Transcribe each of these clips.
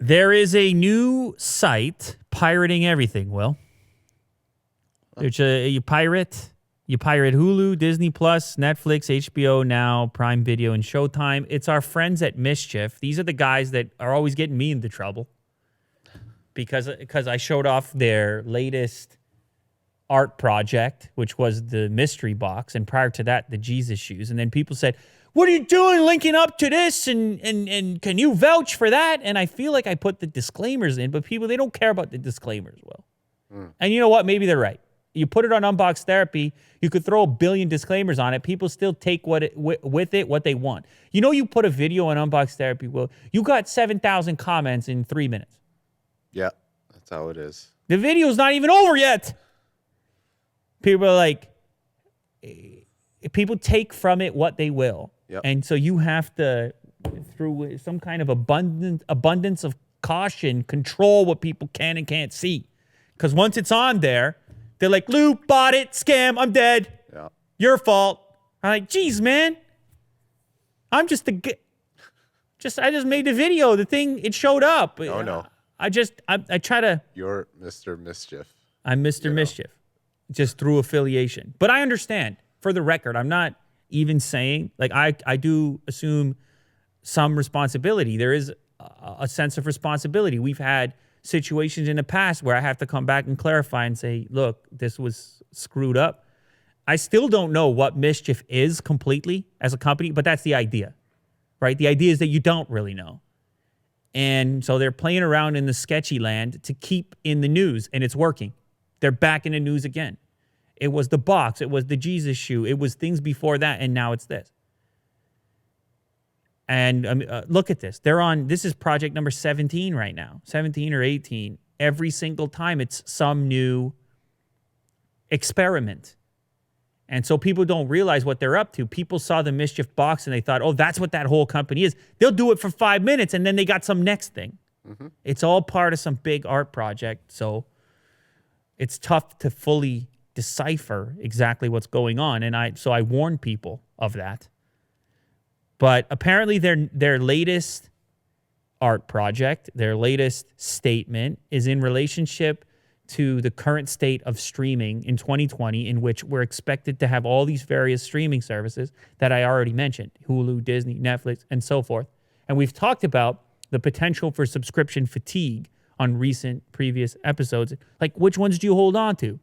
There is a new site pirating everything, Will. You pirate Hulu, Disney Plus, Netflix, HBO Now, Prime Video, and Showtime. It's our friends at Mischief. These are the guys that are always getting me into trouble because I showed off their latest art project, which was the mystery box, and prior to that, the Jesus shoes. And then people said, "What are you doing linking up to this? And can you vouch for that?" And I feel like I put the disclaimers in, but people, they don't care about the disclaimers, Will. And you know what? Maybe they're right. You put it on Unbox Therapy, you could throw a billion disclaimers on it. People still take what they want. You know, you put a video on Unbox Therapy, Will, you got 7,000 comments in 3 minutes. Yeah, that's how it is. The video's not even over yet. People are like, people take from it what they will. Yep. And so you have to, through some kind of abundance of caution, control what people can and can't see. Because once it's on there, they're like, "Lou, bought it, scam, I'm dead. Yeah. Your fault." I'm like, "Geez, man. I'm just I just made the video. The thing, it showed up." No. I try to. You're Mr. Mischief. I'm Mr. Mischief. Just through affiliation. But I understand. For the record, I'm not even saying, like, I do assume some responsibility. There is a sense of responsibility. We've had situations in the past where I have to come back and clarify and say, "Look, this was screwed up." I still don't know what Mischief is completely as a company, but that's the idea, right? The idea is that you don't really know. And so they're playing around in the sketchy land to keep in the news, and it's working. They're back in the news again. It was the box. It was the Jesus shoe. It was things before that, and now it's this. And look at this. This is project number 17 right now, 17 or 18. Every single time it's some new experiment. And so people don't realize what they're up to. People saw the Mischief box and they thought, "Oh, that's what that whole company is." They'll do it for 5 minutes and then they got some next thing. Mm-hmm. It's all part of some big art project. So it's tough to fully decipher exactly what's going on. And I warn people of that. But apparently their latest art project, their latest statement is in relationship to the current state of streaming in 2020, in which we're expected to have all these various streaming services that I already mentioned, Hulu, Disney, Netflix, and so forth. And we've talked about the potential for subscription fatigue on previous episodes. Like, which ones do you hold on to?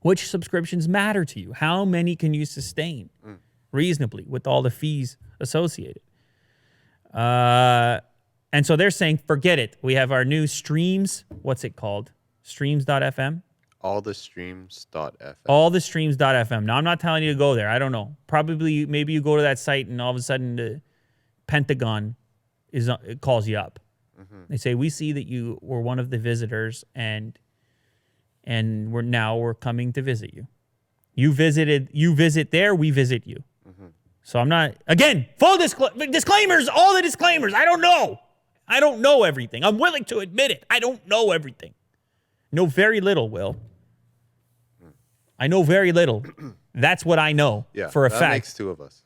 Which subscriptions matter to you? How many can you sustain reasonably with all the fees associated? And so they're saying, forget it. We have our new streams. What's it called? Streams.fm? Allthestreams.fm. Allthestreams.fm. Now, I'm not telling you to go there. I don't know. Probably, maybe you go to that site and all of a sudden the Pentagon it calls you up. Mm-hmm. They say, "We see that you were one of the visitors and we're coming to visit you. You visit there, we visit you." Mm-hmm. So I'm not, again, full disclaimers, all the disclaimers. I don't know everything. I'm willing to admit it. I don't know everything. Know very little, Will. I know very little. That's what I know for a fact. That makes two of us.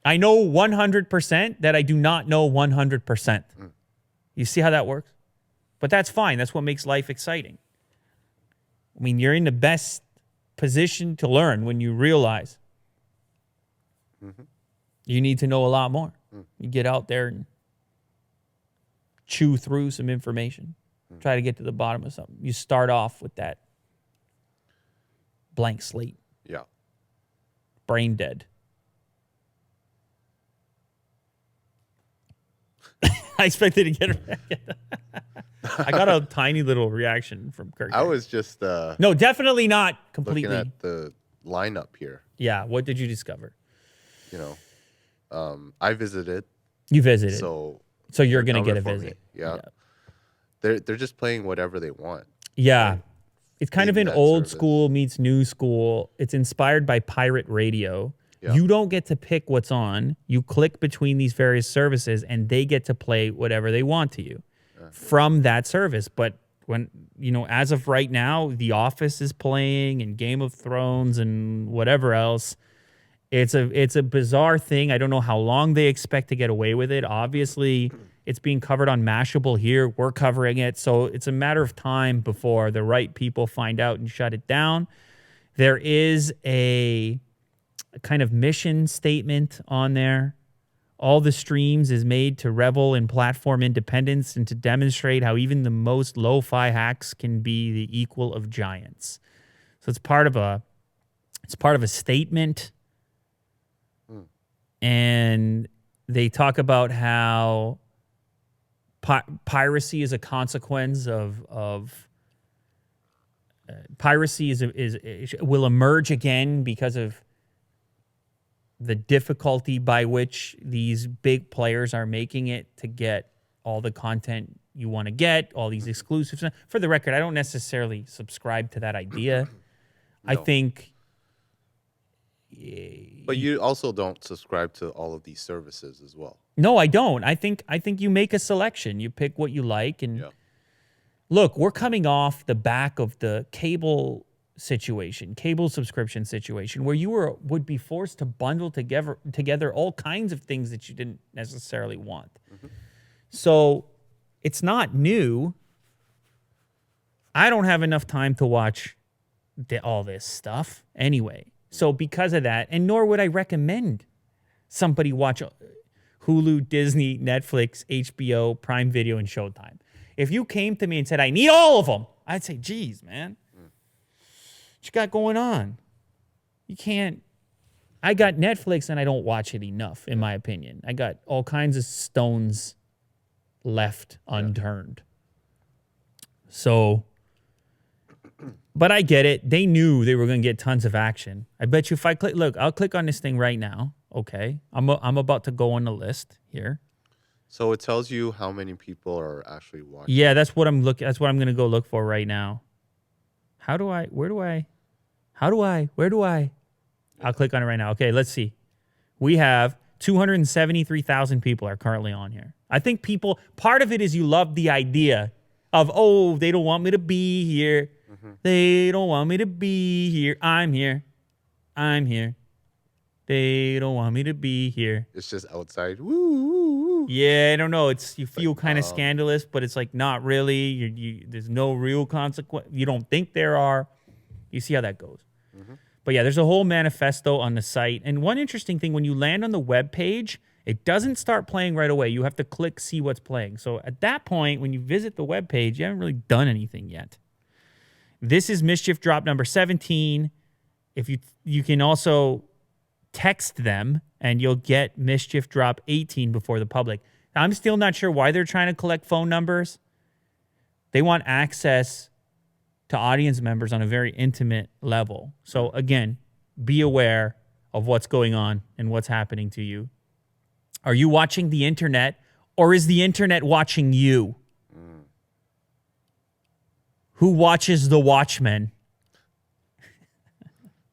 I know 100% that I do not know 100%. You see how that works? But that's fine. That's what makes life exciting. I mean, you're in the best position to learn when you realize you need to know a lot more. You get out there and chew through some information. Try to get to the bottom of something. You start off with that blank slate. Yeah. Brain dead. I expected to get I got a tiny little reaction from Kirk. I was just no, definitely not completely. Looking at the lineup here. Yeah, what did you discover? I visited. You visited. So you're gonna get a visit. Yeah. They're just playing whatever they want. Yeah. It's kind of an old service. School meets new school. It's inspired by pirate radio. Yeah. You don't get to pick what's on. You click between these various services and they get to play whatever they want to you from that service. But when, as of right now, The Office is playing and Game of Thrones and whatever else. It's a bizarre thing. I don't know how long they expect to get away with it. Obviously, it's being covered on Mashable here. We're covering it. So it's a matter of time before the right people find out and shut it down. There is a kind of mission statement on there. All the streams is made to revel in platform independence and to demonstrate how even the most lo-fi hacks can be the equal of giants. So it's part of a statement. And they talk about how piracy is a consequence of piracy will emerge again because of the difficulty by which these big players are making it to get all the content you want to get, all these exclusives. For the record, I don't necessarily subscribe to that idea. No. I think... But you also don't subscribe to all of these services as well. No, I don't. I think you make a selection. You pick what you like. And look, we're coming off the back of the cable subscription situation, where you would be forced to bundle together all kinds of things that you didn't necessarily want. So it's not new. I don't have enough time to watch all this stuff anyway. So because of that, and nor would I recommend somebody watch Hulu, Disney, Netflix, HBO, Prime Video, and Showtime. If you came to me and said, I need all of them, I'd say, geez, man, what you got going on? You can't. I got Netflix and I don't watch it enough, in my opinion. I got all kinds of stones left unturned. So... But I get it. They knew they were going to get tons of action. I bet you if I click, look, I'll click on this thing right now. Okay. I'm about to go on the list here. So it tells you how many people are actually watching. Yeah, that's what I'm looking. That's what I'm going to go look for right now. Where do I? I'll click on it right now. Okay, let's see. We have 273,000 people are currently on here. I think part of it is you love the idea of, oh, they don't want me to be here. They don't want me to be here. I'm here. They don't want me to be here. It's just outside. Woo. Yeah, I don't know. You feel kind of scandalous, but it's like not really. There's no real consequence. You don't think there are. You see how that goes. But yeah, there's a whole manifesto on the site. And one interesting thing, when you land on the web page, it doesn't start playing right away. You have to click see what's playing. So at that point, when you visit the web page, you haven't really done anything yet. This is Mischief Drop number 17. If you can also text them, and you'll get Mischief Drop 18 before the public. Now, I'm still not sure why they're trying to collect phone numbers. They want access to audience members on a very intimate level. So again, be aware of what's going on and what's happening to you. Are you watching the internet, or is the internet watching you? Who watches the Watchmen?